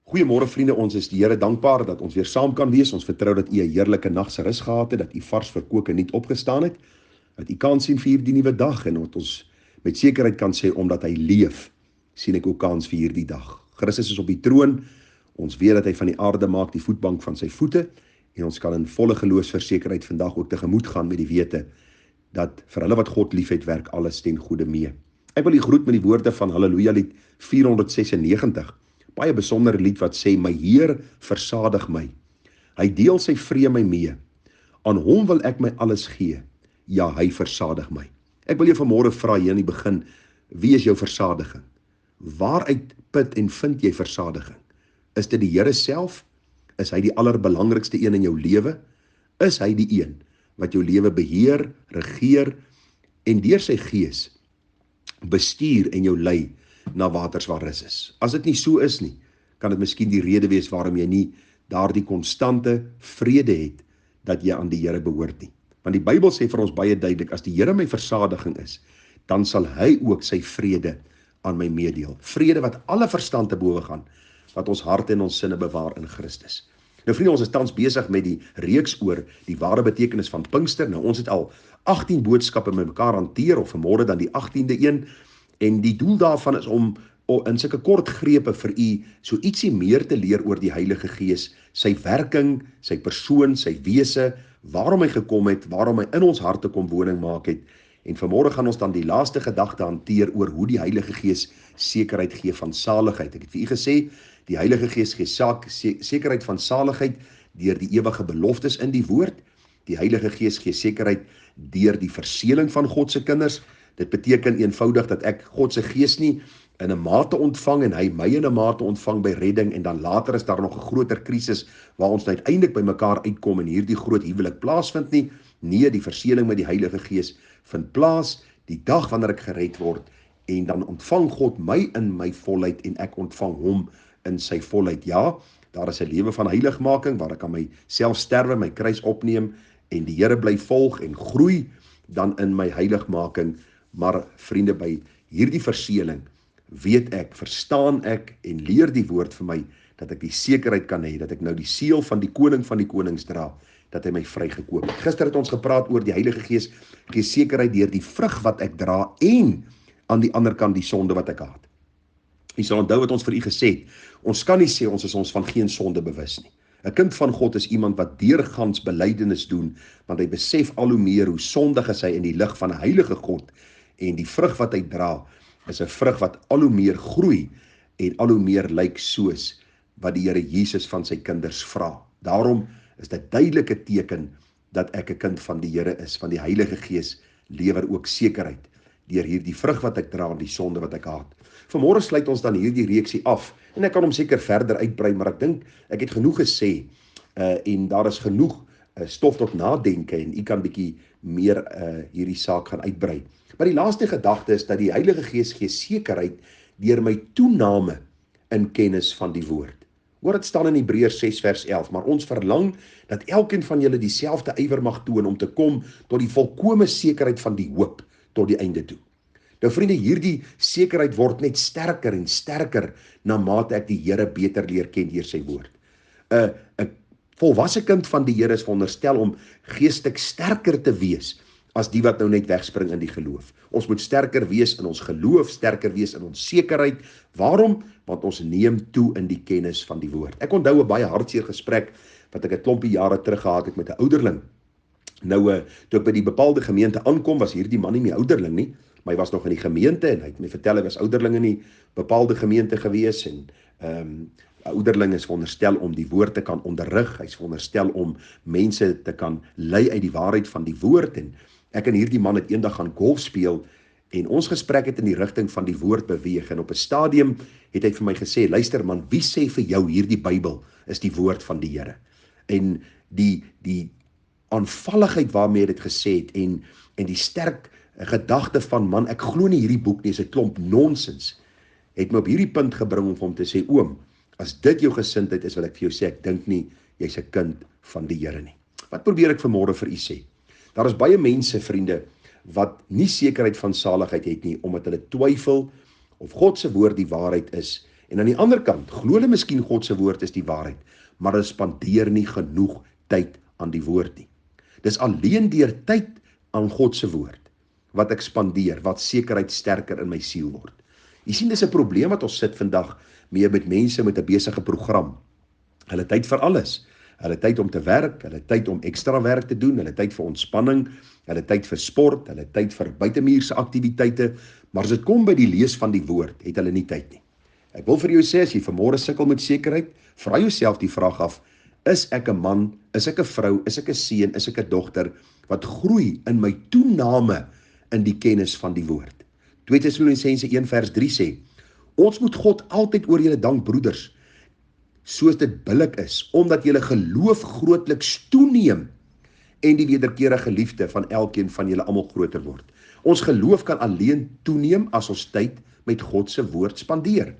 Goeiemôre vriende, ons is die Here dankbaar dat ons weer saam kan wees. Ons vertrou dat u 'n heerlike nag se rus gehad het, dat u vars verkoop en nuut opgestaan het, dat u kans sien vir hierdie nuwe dag en dat ons met sekerheid kan sê omdat hy leef, sien ek ook kans vir hierdie dag. Christus is op die troon. Ons weet dat hy van die aarde maak die voetbank van sy voete en ons kan in volle geloofsversekerheid vandag ook tegemoet gaan met die wete dat vir hulle wat God liefhet werk alles ten goeie mee. Ek wil u groet met die woorde van Halleluja lied 496. Baie besondere lied wat sê, my Heer versadig my. Hy deel sy vrede my mee. Aan hom wil ek my alles gee. Ja, hy versadig my. Ek wil jou vanmôre vra hier in die begin, wie is jou versadiging? Waaruit put en vind jy versadiging? Is dit die Here self? Is hy die allerbelangrikste een in jou lewe? Is hy die een wat jou lewe beheer, regeer en deur sy gees bestuur en jou lei na waters waar rus is? As dit nie so is nie, kan dit miskien die rede wees waarom jy nie daardie konstante vrede het dat jy aan die Here behoort nie. Want die Bybel sê vir ons baie duidelik, as die Here my versadiging is, dan sal hy ook sy vrede aan my meedeel. Vrede wat alle verstand te bowe gaan, wat ons harte en ons sinne bewaar in Christus. Nou vriende, ons is tans besig met die reeks oor die ware betekenis van Pinkster. Nou ons het al 18 boodskappe met mekaar hanteer, of vanmôre dan die 18de een, en die doel daarvan is om in sulke kort grepe vir u so ietsie meer te leer oor die Heilige Gees, sy werking, sy persoon, sy wese, waarom hy gekom het, waarom hy in ons harte kom woning maak het. En vanmôre gaan ons dan die laaste gedagte hanteer oor hoe die Heilige Gees sekerheid gee van saligheid. Ek het vir u gesê, die Heilige Gees gee sekerheid van saligheid deur die ewige beloftes in die woord. Die Heilige Gees gee sekerheid deur die verseëling van God se kinders. Dit beteken eenvoudig dat ek God se Gees nie in 'n mate ontvang en hy my in 'n mate ontvang by redding en dan later is daar nog 'n groter krisis waar ons uiteindelik by mekaar uitkom en hierdie groot huwelik plaasvind nie. Nee, die verseëling met die Heilige Gees vind plaas die dag wanneer ek gered word en dan ontvang God my in my volheid en ek ontvang hom in sy volheid. Ja, daar is 'n lewe van heiligmaking waar ek aan myself sterwe, my kruis opneem en die Here bly volg en groei dan in my heiligmaking. Maar vriende, by hierdie verseëling weet ek, verstaan ek en leer die woord vir my dat ek die sekerheid kan hê dat ek nou die seël van die koning van die konings dra, dat hy my vrygekoop het. Gister het ons gepraat oor die Heilige Gees gee sekerheid deur die vrug wat ek dra en aan die ander kant die sonde wat ek haat. Jy sal onthou wat ons vir u gesê het, ons kan nie sê ons is ons van geen sonde bewus nie. 'n Kind van God is iemand wat deurgangs belydenis doen, want hy besef al hoe meer hoe sondig is hy in die lig van 'n heilige God, en die vrug wat hy dra is 'n vrug wat al hoe meer groei en al hoe meer lyk soos wat die Here Jesus van sy kinders vra. Daarom is dit duidelike teken dat ek 'n kind van die Here is, van die Heilige Gees lewer ook sekerheid deur hierdie vrug wat ek dra en die sonde wat ek haat. Vanmôre sluit ons dan hierdie reeksie af en ek kan hom seker verder uitbrei, maar ek dink ek het genoeg gesê en daar is genoeg stof tot nadenke en u kan bietjie meer hierdie saak gaan uitbrei. Maar die laaste gedagte is dat die Heilige Gees gee sekerheid deur my toename in kennis van die woord. Hoor, dit staan in Hebreërs 6 vers 11, maar ons verlang dat elkeen van julle dieselfde ywer mag toon om te kom tot die volkome sekerheid van die hoop tot die einde toe. Nou vriende, hierdie sekerheid word net sterker en sterker na mate ek die Here beter leer ken deur sy woord. 'n Volwasse kind van die Here is veronderstel om geestelik sterker te wees as die wat nou net wegspring in die geloof. Ons moet sterker wees in ons geloof, sterker wees in ons sekerheid. Waarom? Want ons neem toe in die kennis van die woord. Ek onthou 'n baie hartseer gesprek wat ek 'n klompie jare terug gehad het met 'n ouderling. Nou, toe ek by die bepaalde gemeente aankom, was hierdie man nie meer ouderling nie, maar hy was nog in die gemeente en hy het my vertel hy was ouderling in die bepaalde gemeente gewees en 'n ouderling is veronderstel om die woord te kan onderrig, hy is veronderstel om mense te kan lei uit die waarheid van die woord en ek en hierdie man het eendag gaan golf speel en ons gesprek het in die rigting van die woord beweeg en op 'n stadium het hy vir my gesê, luister man, wie sê vir jou hierdie Bybel is die woord van die Here? En die aanvalligheid waarmee hy dit gesê het en die sterk gedagte van man, ek glo nie hierdie boek nie, is 'n klomp nonsens, het my op hierdie punt gebring om hom te sê, oom, as dit jou gesindheid is, wil ek vir jou sê, ek dink nie, jy's 'n kind van die Here nie. Wat probeer ek vanmôre vir u sê? Daar is baie mense, vriende, wat nie sekerheid van saligheid het nie, omdat hulle twyfel of God se woord die waarheid is En aan die ander kant, glo hulle miskien God se woord is die waarheid, maar hulle spandeer nie genoeg tyd aan die woord nie. Dis alleen deur tyd aan God se woord wat ek spandeer, wat sekerheid sterker in my siel word. Jy sien, dis 'n probleem wat ons sit vandag mee met mense met 'n besige program. Hulle tyd vir alles. Hulle tyd om te werk, hulle tyd om ekstra werk te doen, hulle tyd vir ontspanning, hulle tyd vir sport, hulle tyd vir buitemuurse aktiwiteite, maar as dit kom by die lees van die woord, het hulle nie tyd nie. Ek wil vir jou sê, as jy vanmôre sukkel met sekerheid, vra jouself die vraag af, is ek 'n man, is ek 'n vrou, is ek 'n seun, is ek 'n dogter, wat groei in my toename in die kennis van die woord? 2 Tessalonisense 1 vers 3 sê, ons moet God altyd oor julle dank, broeders, soos dit billik is, omdat julle geloof grootliks toeneem en die wederkerige liefde van elkeen van julle almal groter word. Ons geloof kan alleen toeneem as ons tyd met God se woord spandeer.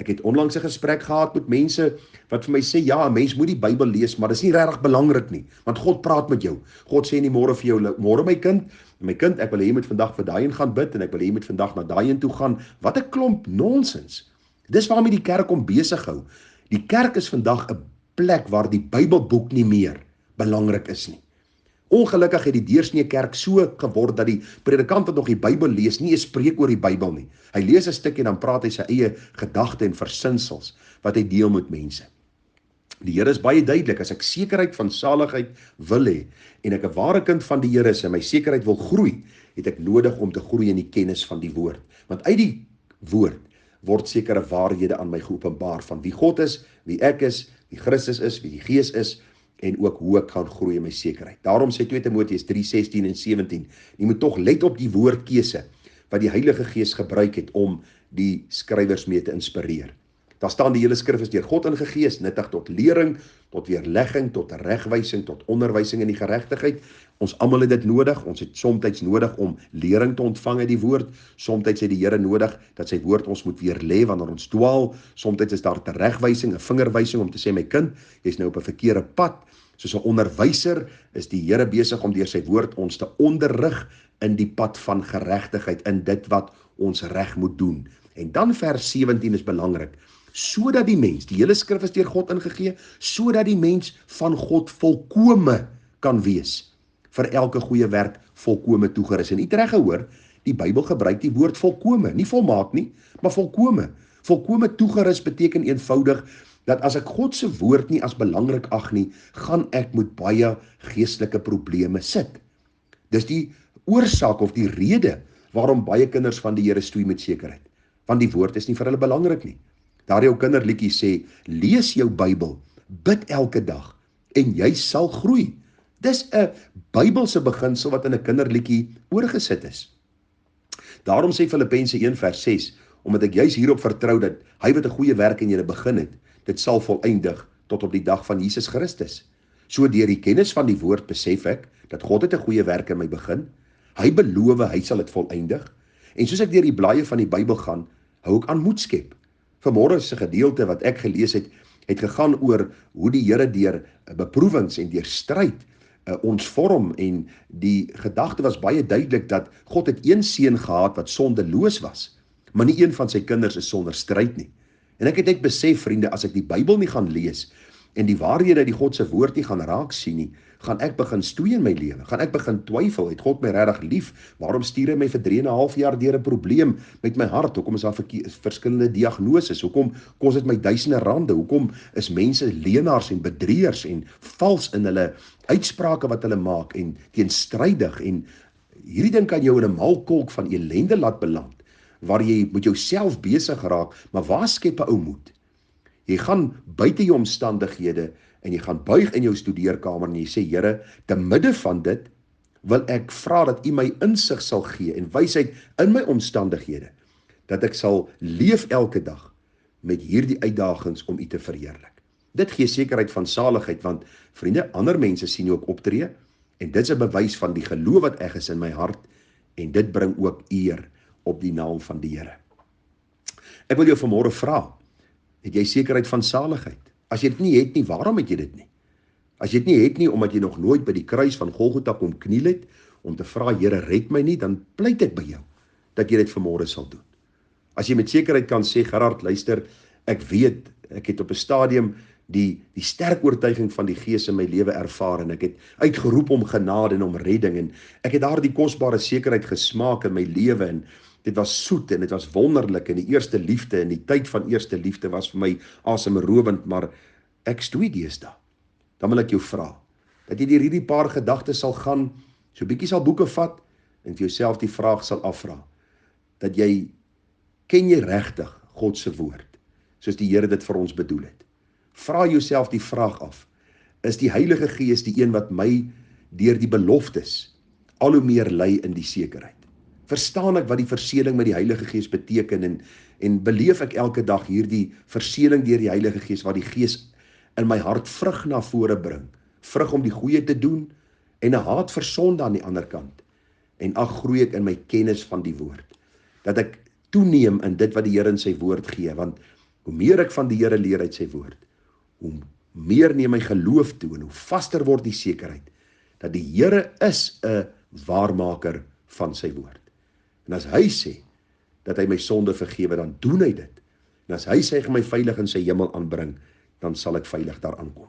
Ek het onlangs 'n gesprek gehad met mense wat vir my sê, ja, 'n mens moet die Bybel lees, maar dis nie regtig belangrik nie, want God praat met jou. God sê nie môre vir jou, môre my kind, ek wil hê jy moet vandag vir daai een gaan bid, en ek wil hê jy moet vandag na daai een toe gaan. Wat 'n klomp nonsens. Dis waarmee die kerk om besig hou. Die kerk is vandag 'n plek waar die Bybelboek nie meer belangrik is nie. Ongelukkig het die deursnee kerk so geword dat die predikant wat nog die Bybel lees nie 'n spreek oor die Bybel nie. Hy lees 'n stuk en dan praat hy sy eie gedagte en versinsels wat hy deel met mense. Die Here is baie duidelik, as ek sekerheid van saligheid wil hê en ek 'n ware kind van die Here is en my sekerheid wil groei, het ek nodig om te groei in die kennis van die woord. Want uit die woord word sekere waarhede aan my geopenbaar van wie God is, wie ek is, wie Christus is, wie die Gees is, en ook hoe ek kan groei in my sekerheid. Daarom sê 2 Timoteus 3:16 en 17, jy moet tog let op die woordkeuse wat die Heilige Gees gebruik het om die skrywers mee te inspireer. Daar staan die hele skrif is deur God ingegee, nuttig tot lering, tot weerlegging, tot regwysing, tot onderwysing in die geregtigheid. Ons almal het dit nodig. Ons het soms nodig om lering te ontvang uit die woord. Soms het die Here nodig dat sy woord ons moet weerlê wanneer ons dwaal. Soms is daar 'n regwysing, 'n vingerwysing om te sê, my kind, jy's nou op 'n verkeerde pad. Soos 'n onderwyser is die Here besig om deur sy woord ons te onderrig in die pad van geregtigheid, in dit wat ons reg moet doen. En dan vers 17 is belangrik, sodat die mens, die hele skrif is deur God ingegee, sodat die mens van God volkome kan wees, vir elke goeie werk volkome toegerus. En u het reg gehoor, die Bybel gebruik die woord volkome, nie volmaak nie, maar volkome. Volkome toegerus beteken eenvoudig, dat as ek God se woord nie as belangrik ag nie, gaan ek met baie geestelike probleme sit. Dis die oorsaak of die rede waarom baie kinders van die Here stoei met sekerheid. Want die woord is nie vir hulle belangrik nie. Daar jou kinderliedjie sê, lees jou Bybel, bid elke dag, en jy sal groei. Dis 'n Bybelse beginsel wat in 'n kinderliedjie oorgesit is. Daarom sê Filippense 1 vers 6, omdat ek juis hierop vertrou dat hy wat 'n goeie werk in julle begin het, dit sal volëindig tot op die dag van Jesus Christus. So deur die kennis van die woord besef ek, dat God het 'n goeie werk in my begin. Hy beloof hy sal dit volëindig. En soos ek deur die blaaie van die Bybel gaan, hou ek aan moed skep. Vanmôre se gedeelte wat ek gelees het gegaan oor hoe die Here deur beproewings en deur stryd ons vorm, en die gedagte was baie duidelik dat God het een seun gehad wat sondeloos was, maar nie een van sy kinders is sonder stryd nie. En ek het net besef, vriende, as ek die Bybel nie gaan lees en die waarhede uit die God se woord nie gaan raak sien nie, gaan ek begin stoei in my lewe, gaan ek begin twyfel, het God my regtig lief? Waarom stuur hy my vir 3,5 jaar deur 'n probleem met my hart? Hoekom is daar verskillende diagnoses? Hoekom kos dit my duisende rande? Hoekom is mense leenaars en bedrieërs en vals in hulle uitsprake wat hulle maak en teenstrydig? En hierdie ding kan jou in 'n malkolk van ellende laat beland, waar jy met jouself besig raak, maar waar skep 'n ou moed? Jy gaan buite jou omstandighede en jy gaan buig in jou studeerkamer en jy sê, Here, te midde van dit wil ek vra dat U my insig sal gee en wysheid in my omstandighede, dat ek sal leef elke dag met hierdie uitdagings om U te verheerlik. Dit gee sekerheid van saligheid, want vriende, ander mense sien jou ook optree en dit is 'n bewys van die geloof wat ek is in my hart, en dit bring ook eer op die naam van die Here. Ek wil jou vanmôre vra, het jy sekerheid van saligheid? As jy dit nie het nie, waarom het jy dit nie? As jy dit nie het nie, omdat jy nog nooit by die kruis van Golgotha kom kniel het, om te vra, Here, red my nie, dan pleit ek by jou, dat jy dit vanmôre sal doen. As jy met sekerheid kan sê, Gerard, luister, Ek weet, ek het op 'n stadium die sterk oortuiging van die Gees in my lewe ervaar en ek het uitgeroep om genade en om redding en ek het daardie kosbare sekerheid gesmaak in my lewe en dit was soet en dit was wonderlik en die eerste liefde en die tyd van eerste liefde was vir my asemrowend, maar ek stoei deesdae. Dan wil ek jou vra, dat jy deur hierdie paar gedagtes sal gaan, so bietjie sal boeke vat en vir jouself die vraag sal afvra, dat jy, ken jy regtig God se woord, soos die Here dit vir ons bedoel het? Vra jouself die vraag af, is die Heilige Gees die een wat my deur die beloftes al hoe meer lei in die sekerheid? Verstaan ek wat die verseëling met die Heilige Gees beteken en beleef ek elke dag hierdie verseëling deur die Heilige Gees wat die Gees in my hart vrug na vore bring, vrug om die goeie te doen en 'n haat vir sonde aan die ander kant. En groei ek in my kennis van die woord, dat ek toeneem in dit wat die Here in sy woord gee, want hoe meer ek van die Here leer uit sy woord, hoe meer neem my geloof toe en hoe vaster word die sekerheid dat die Here is 'n waarmaker van sy woord. En as hy sê dat hy my sonde vergewe, dan doen hy dit. En as hy sê hy gaan my veilig in sy hemel aanbring, dan sal ek veilig daar aankom.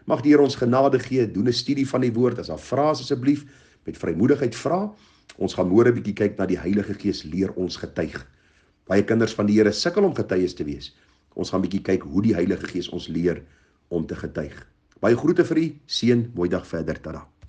Mag die Here ons genade gee, doen 'n studie van die woord. As daar vrae is, asseblief met vrymoedigheid vra. Ons gaan môre 'n bietjie kyk na die Heilige Gees leer ons getuig. Baie kinders van die Here sukkel om getuies te wees. Ons gaan 'n bietjie kyk hoe die Heilige Gees ons leer om te getuig. Baie groete vir u, seën, mooi dag verder, tada.